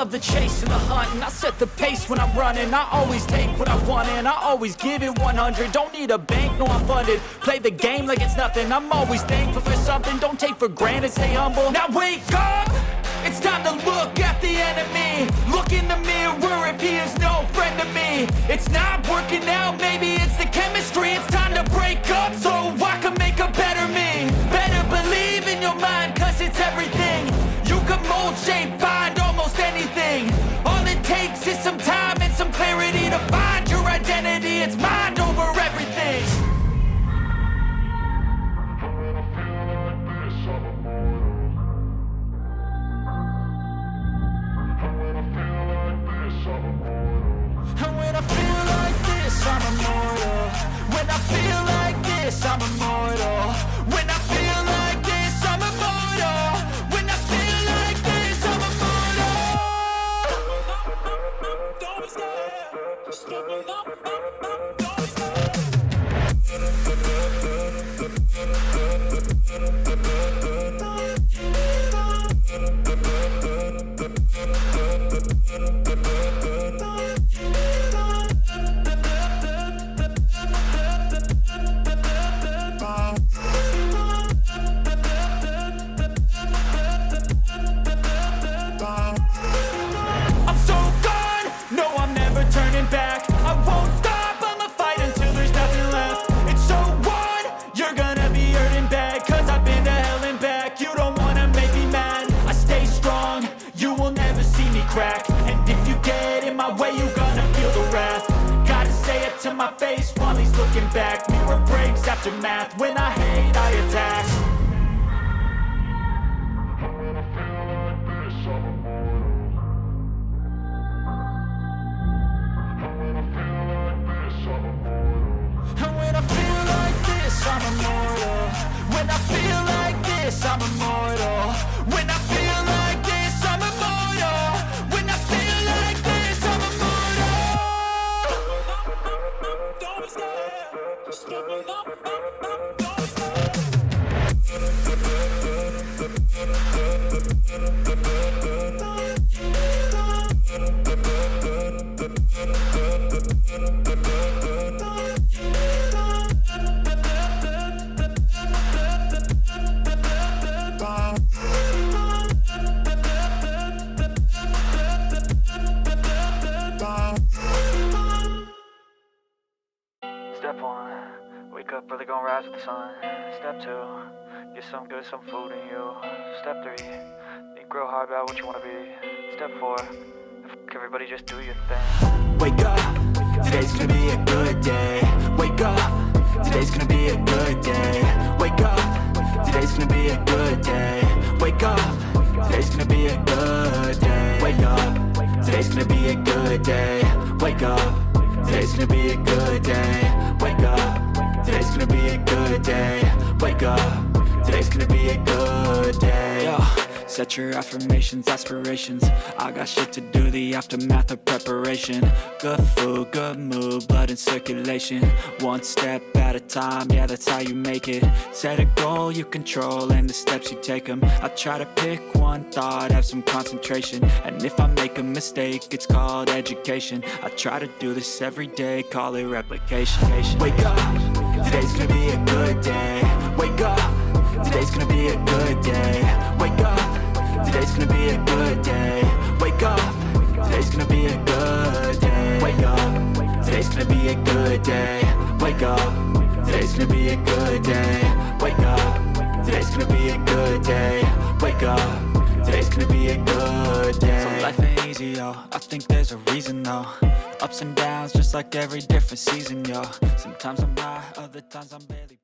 love the chase and the hunt, and I set the pace when I'm running. I always take what I want and I always give it 100. Don't need a bank, no I'm funded. Play the game like it's nothing. I'm always thankful for something. Don't take for granted, stay humble. Now wake up! It's time to look at the enemy. Look in the mirror if he is no friend to me. It's not working out, maybe it's the chemistry. It's time to break up so I can make a better me. Better believe in your mind, cause it's everything. You can mold, shape, find almost anything. All it takes is some time and some clarity to find your identity. It's mind over everything. And when I feel like this, I'm immortal. When I feel like this, I'm immortal. When I feel like this, I'm immortal. When I feel like this, I'm immortal. Don't be scared. Step it up, don't be scared. Turning back, I won't stop, I'ma fight until there's nothing left. It's so on, you're gonna be hurting bad, cause I've been to hell and back. You don't wanna make me mad, I stay strong, you will never see me crack. And if you get in my way, you're gonna feel the wrath. Gotta say it to my face while he's looking back. Mirror breaks after math, when I hate, I attack. I'm immortal. When I feel like this, I'm immortal. When I feel like this, I'm immortal. When I feel like this, I'm immortal. Don't be scared. Step it up, don't be scared. Step 1, wake up early, gonna rise with the sun. Step 2, get some good, some food in you. Step 3, think real hard about what you wanna be. Step 4, everybody just do your thing. Wake up, today's gonna be a good day. Wake up, today's gonna be a good day. Wake up, today's gonna be a good day. Wake up, today's gonna be a good day. Wake up, today's gonna be a good day. Wake up, today's gonna be a good day. Wake up, today's gonna be a good day. Wake up, today's gonna be a good day. Yo, set your affirmations, aspirations. I got shit to do, the aftermath of preparation. Good food, good mood, blood in circulation. One step at a time, yeah, that's how you make it. Set a goal you control and the steps you take them. I try to pick one thought, have some concentration. And if I make a mistake, it's called education. I try to do this every day, call it replication. Wake up, today's gonna be a good day. Wake up, today's gonna be a good day. Wake up, today's gonna be a good day. Wake up, today's gonna be a good day. Wake up, today's gonna be a good day. Wake up, today's gonna be a good day. Wake up, today's gonna be a good day. Wake up, today's gonna be a good day. So life ain't easy, yo, I think there's a reason though. Ups and downs, just like every different season, yo. Sometimes I'm high, other times I'm barely